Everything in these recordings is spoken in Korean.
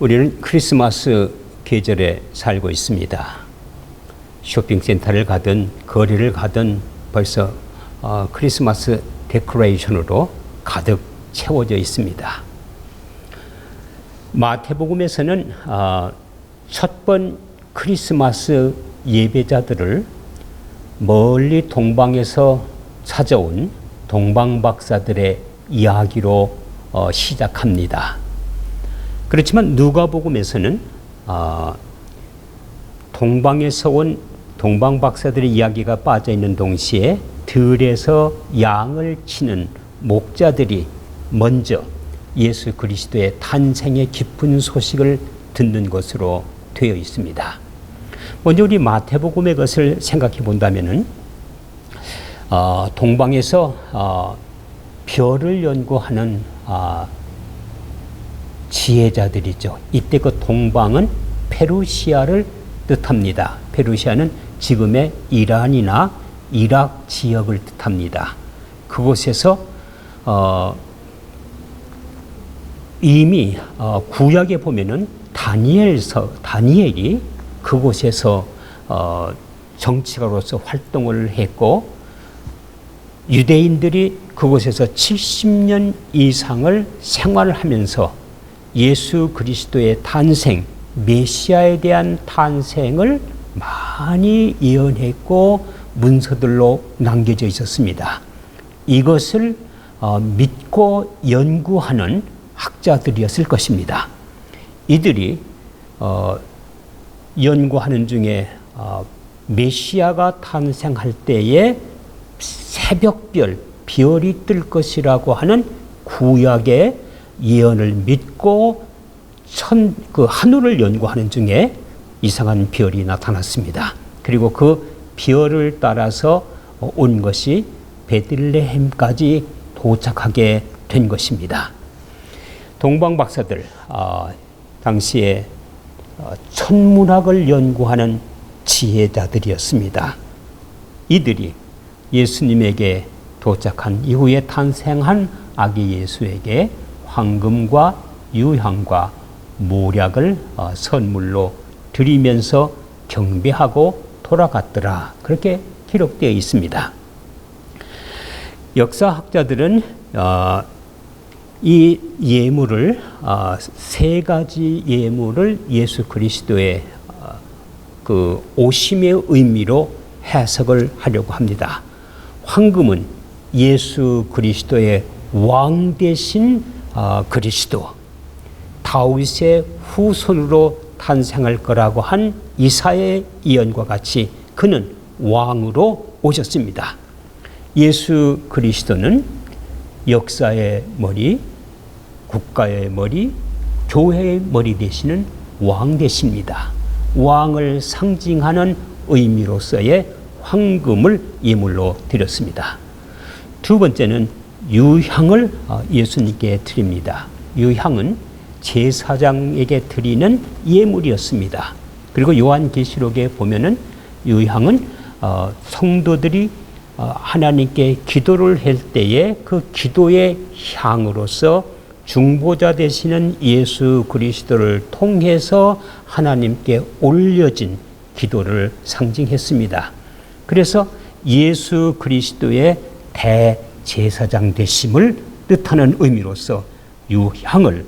우리는 크리스마스 계절에 살고 있습니다. 쇼핑센터를 가든 거리를 가든 벌써 크리스마스 데코레이션으로 가득 채워져 있습니다. 마태복음에서는 첫 번 크리스마스 예배자들을 멀리 동방에서 찾아온 동방박사들의 이야기로 시작합니다. 그렇지만 누가복음에서는 동방에서 온 동방박사들의 이야기가 빠져있는 동시에 들에서 양을 치는 목자들이 먼저 예수 그리스도의 탄생의 기쁜 소식을 듣는 것으로 되어 있습니다. 먼저 우리 마태복음의 것을 생각해 본다면은 동방에서 별을 연구하는 지혜자들이죠. 이때 그 동방은 페르시아를 뜻합니다. 페르시아는 지금의 이란이나 이락 지역을 뜻합니다. 그곳에서 이미 구약에 보면은 다니엘이 그곳에서 정치가로서 활동을 했고, 유대인들이 그곳에서 70년 이상을 생활하면서 예수 그리스도의 탄생, 메시아에 대한 탄생을 많이 예언했고 문서들로 남겨져 있었습니다. 이것을 믿고 연구하는 학자들이었을 것입니다. 이들이 연구하는 중에 메시아가 탄생할 때에 새벽별, 별이 뜰 것이라고 하는 구약의 예언을 믿고 그 하늘을 연구하는 중에 이상한 별이 나타났습니다. 그리고 그 별을 따라서 온 것이 베들레헴까지 도착하게 된 것입니다. 동방박사들, 당시에 천문학을 연구하는 지혜자들이었습니다. 이들이 예수님에게 도착한 이후에 탄생한 아기 예수에게 황금과 유향과 모략을 선물로 드리면서 경배하고 돌아갔더라. 그렇게 기록되어 있습니다. 역사학자들은 이 예물을 세 가지 예물을 예수 그리스도의 그 오심의 의미로 해석을 하려고 합니다. 황금은 예수 그리스도의 왕 되신 그리스도, 다윗의 후손으로 탄생할 거라고 한 이사야의 예언과 같이 그는 왕으로 오셨습니다. 예수 그리스도는 역사의 머리, 국가의 머리, 교회의 머리 되시는 왕 되십니다. 왕을 상징하는 의미로서의 황금을 예물로 드렸습니다. 두 번째는 유향을 예수님께 드립니다. 유향은 제사장에게 드리는 예물이었습니다. 그리고 요한계시록에 보면은 유향은 성도들이 하나님께 기도를 할 때에 그 기도의 향으로서 중보자 되시는 예수 그리스도를 통해서 하나님께 올려진 기도를 상징했습니다. 그래서 예수 그리스도의 대제사장 되심을 뜻하는 의미로서 유향을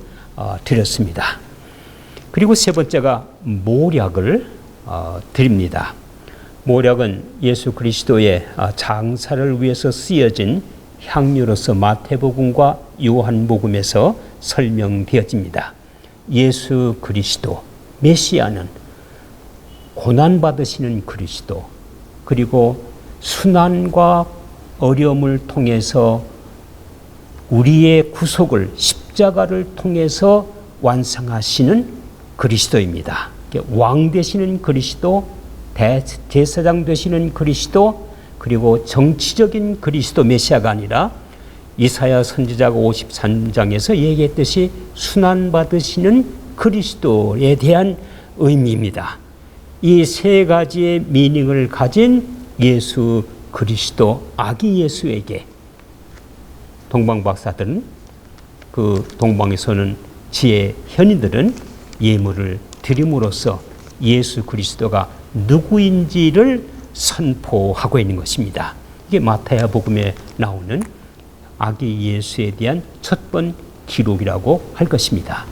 드렸습니다. 그리고 세 번째가 모략을 드립니다. 모략은 예수 그리스도의 장사를 위해서 쓰여진 향료로서 마태복음과 요한복음에서 설명되어집니다. 예수 그리스도, 메시아는 고난받으시는 그리스도, 그리고 순환과 어려움을 통해서 우리의 구속을 십자가를 통해서 완성하시는 그리스도입니다. 왕 되시는 그리스도, 대제사장 되시는 그리스도, 그리고 정치적인 그리스도 메시아가 아니라 이사야 선지자가 53장에서 얘기했듯이 순환받으시는 그리스도에 대한 의미입니다. 이 세 가지의 미닝을 가진 예수 그리스도, 아기 예수에게 동방박사들은, 그 동방에서는 지혜 현인들은 예물을 드림으로써 예수 그리스도가 누구인지를 선포하고 있는 것입니다. 이게 마타야 복음에 나오는 아기 예수에 대한 첫 번 기록이라고 할 것입니다.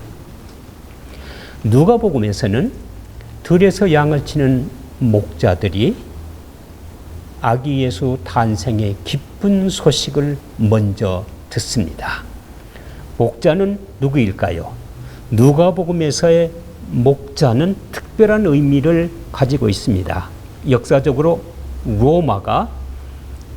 누가복음에서는 들에서 양을 치는 목자들이 아기 예수 탄생의 기쁜 소식을 먼저 듣습니다. 목자는 누구일까요? 누가복음에서의 목자는 특별한 의미를 가지고 있습니다. 역사적으로 로마가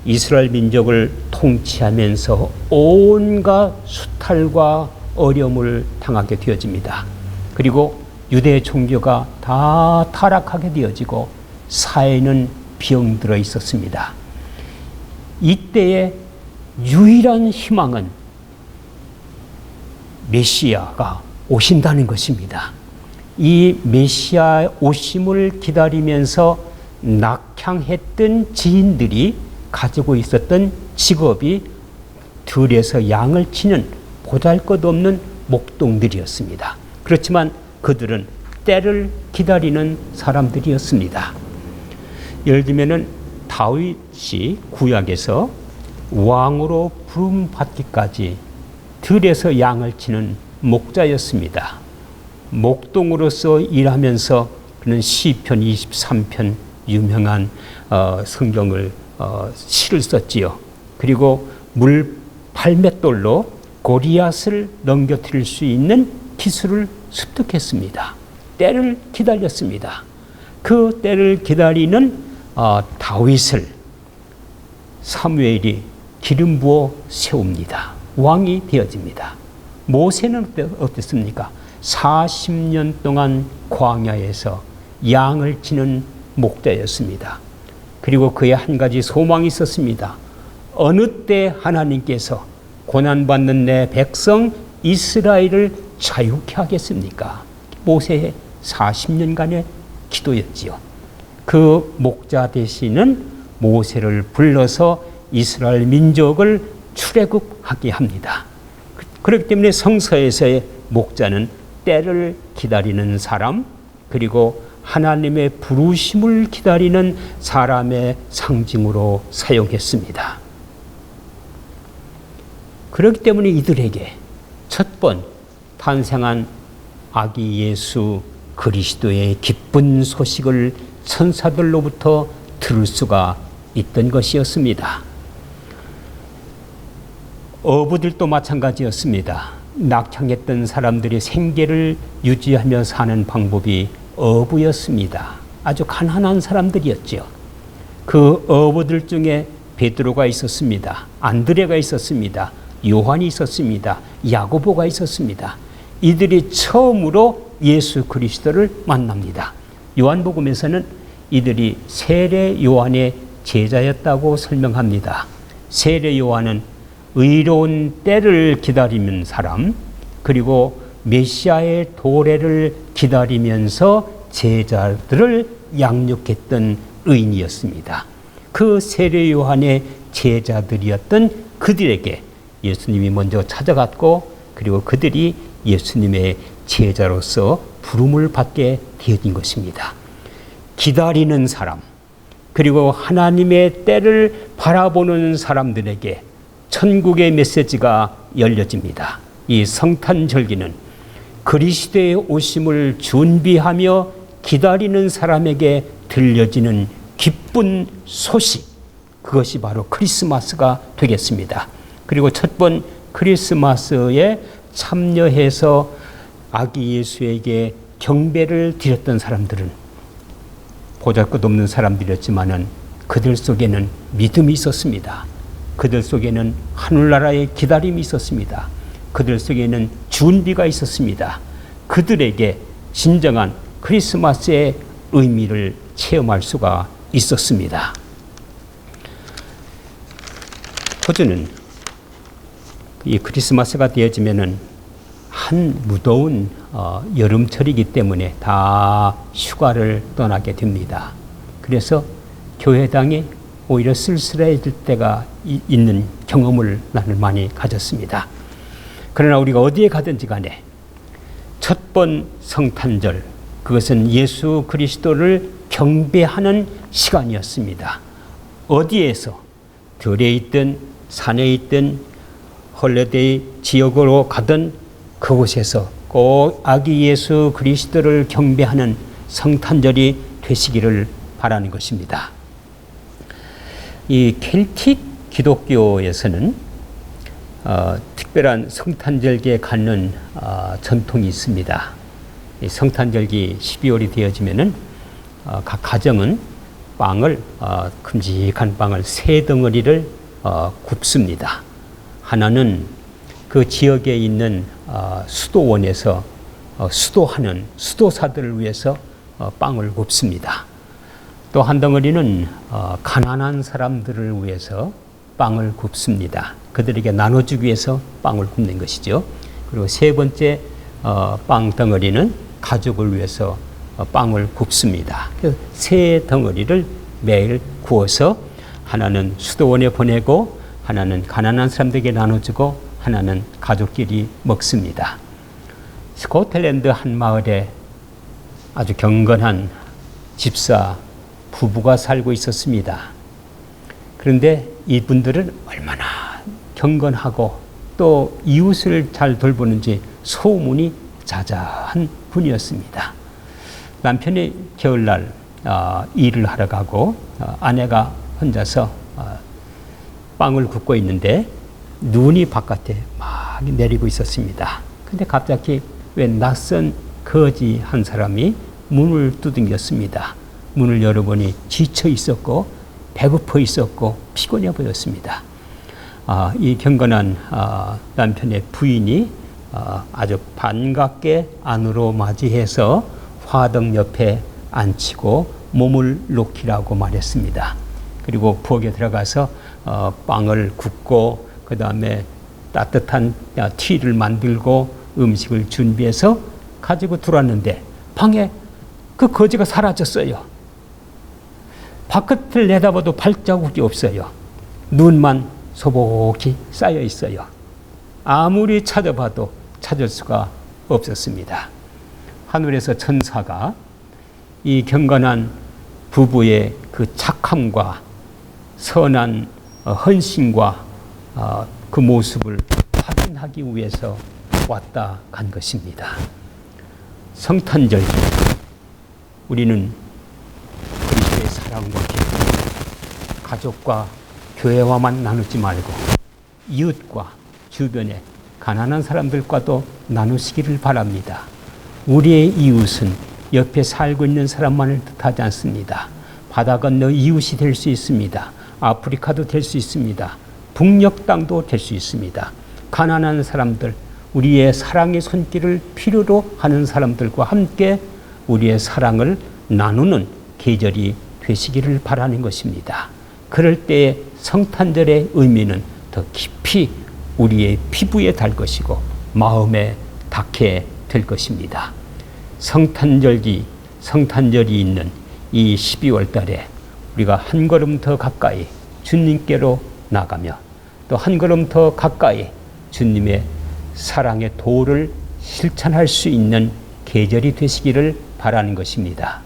이스라엘 민족을 통치하면서 온갖 수탈과 어려움을 당하게 되어집니다. 그리고 유대 종교가 다 타락하게 되어지고 사회는 병들어 있었습니다. 이때의 유일한 희망은 메시아가 오신다는 것입니다. 이 메시아 오심을 기다리면서 낙향했던 지인들이 가지고 있었던 직업이 들에서 양을 치는 보잘것없는 목동들이었습니다. 그렇지만 그들은 때를 기다리는 사람들이었습니다. 예를 들면은 다윗이 구약에서 왕으로 부름받기까지 들에서 양을 치는 목자였습니다. 목동으로서 일하면서 그는 시편 23편 유명한 성경을 시를 썼지요. 그리고 물 8맷돌로 고리앗을 넘겨뜨릴 수 있는 기술을 습득했습니다. 때를 기다렸습니다. 그 때를 기다리는 다윗을 사무엘이 기름 부어 세웁니다. 왕이 되어집니다. 모세는 어땠습니까? 40년 동안 광야에서 양을 치는 목자였습니다. 그리고 그의 한 가지 소망이 있었습니다. 어느 때 하나님께서 고난받는 내 백성 이스라엘을 자유케 하겠습니까? 모세의 40년간의 기도였지요. 그 목자 되시는 모세를 불러서 이스라엘 민족을 출애굽하게 합니다. 그렇기 때문에 성서에서의 목자는 때를 기다리는 사람, 그리고 하나님의 부르심을 기다리는 사람의 상징으로 사용했습니다. 그렇기 때문에 이들에게 첫 번 탄생한 아기 예수 그리스도의 기쁜 소식을 천사들로부터 들을 수가 있던 것이었습니다. 어부들도 마찬가지였습니다. 낙향했던 사람들이 생계를 유지하며 사는 방법이 어부였습니다. 아주 가난한 사람들이었죠. 그 어부들 중에 베드로가 있었습니다. 안드레가 있었습니다. 요한이 있었습니다. 야고보가 있었습니다. 이들이 처음으로 예수 그리스도를 만납니다. 요한복음에서는 이들이 세례 요한의 제자였다고 설명합니다. 세례 요한은 의로운 때를 기다리는 사람, 그리고 메시아의 도래를 기다리면서 제자들을 양육했던 의인이었습니다. 그 세례 요한의 제자들이었던 그들에게 예수님이 먼저 찾아갔고, 그리고 그들이 예수님의 제자로서 부름을 받게 되어진 것입니다. 기다리는 사람, 그리고 하나님의 때를 바라보는 사람들에게 천국의 메시지가 열려집니다. 이 성탄절기는 그리스도의 오심을 준비하며 기다리는 사람에게 들려지는 기쁜 소식, 그것이 바로 크리스마스가 되겠습니다. 그리고 첫 번 크리스마스에 참여해서 아기 예수에게 경배를 드렸던 사람들은 보잘것없는 사람들이었지만은 그들 속에는 믿음이 있었습니다. 그들 속에는 하늘나라의 기다림이 있었습니다. 그들 속에는 준비가 있었습니다. 그들에게 진정한 크리스마스의 의미를 체험할 수가 있었습니다. 호주는 이 크리스마스가 되어지면은 한 무더운 여름철이기 때문에 다 휴가를 떠나게 됩니다. 그래서 교회당이 오히려 쓸쓸해질 때가 있는 경험을 나는 많이 가졌습니다. 그러나 우리가 어디에 가든지 간에 첫 6번 성탄절, 그것은 예수 그리스도를 경배하는 시간이었습니다. 어디에서 들에 있든 산에 있든 홀리데이 지역으로 가든 그곳에서 꼭 아기 예수 그리스도를 경배하는 성탄절이 되시기를 바라는 것입니다. 이 켈틱 기독교에서는 특별한 성탄절기에 갖는 전통이 있습니다. 이 성탄절기 12월이 되어지면은 각 가정은 빵을 큼직한 빵을 세 덩어리를 굽습니다. 하나는 그 지역에 있는 수도원에서 수도하는 수도사들을 위해서 빵을 굽습니다. 또 한 덩어리는 가난한 사람들을 위해서 빵을 굽습니다. 그들에게 나눠주기 위해서 빵을 굽는 것이죠. 그리고 세 번째 빵 덩어리는 가족을 위해서 빵을 굽습니다. 세 덩어리를 매일 구워서 하나는 수도원에 보내고 하나는 가난한 사람들에게 나눠주고 하나는 가족끼리 먹습니다. 스코틀랜드 한 마을에 아주 경건한 집사 부부가 살고 있었습니다. 그런데 이분들은 얼마나 경건하고 또 이웃을 잘 돌보는지 소문이 자자한 분이었습니다. 남편이 겨울날 일을 하러 가고 아내가 혼자서 빵을 굽고 있는데 눈이 바깥에 막 내리고 있었습니다. 근데 갑자기 왜 낯선 거지 한 사람이 문을 두들겼습니다. 문을 열어보니 지쳐 있었고 배고파 있었고 피곤해 보였습니다. 이 경건한 남편의 부인이 아주 반갑게 안으로 맞이해서 화덕 옆에 앉히고 몸을 놓기라고 말했습니다. 그리고 부엌에 들어가서 빵을 굽고 그 다음에 따뜻한 티를 만들고 음식을 준비해서 가지고 들어왔는데 방에 그 거지가 사라졌어요. 바깥을 내다봐도 발자국이 없어요. 눈만 소복히 쌓여 있어요. 아무리 찾아봐도 찾을 수가 없었습니다. 하늘에서 천사가 이 경건한 부부의 그 착함과 선한 헌신과 그 모습을 확인하기 위해서 왔다 간 것입니다. 성탄절기 우리는 그리스도의 사랑과 기쁨, 가족과 교회와만 나누지 말고 이웃과 주변에 가난한 사람들과도 나누시기를 바랍니다. 우리의 이웃은 옆에 살고 있는 사람만을 뜻하지 않습니다. 바다 건너 이웃이 될 수 있습니다. 아프리카도 될 수 있습니다. 북녘 땅도 될 수 있습니다. 가난한 사람들, 우리의 사랑의 손길을 필요로 하는 사람들과 함께 우리의 사랑을 나누는 계절이 되시기를 바라는 것입니다. 그럴 때에 성탄절의 의미는 더 깊이 우리의 피부에 달 것이고 마음에 닿게 될 것입니다. 성탄절이 있는 이 12월 달에 우리가 한 걸음 더 가까이 주님께로 나가며 또 한 걸음 더 가까이 주님의 사랑의 도를 실천할 수 있는 계절이 되시기를 바라는 것입니다.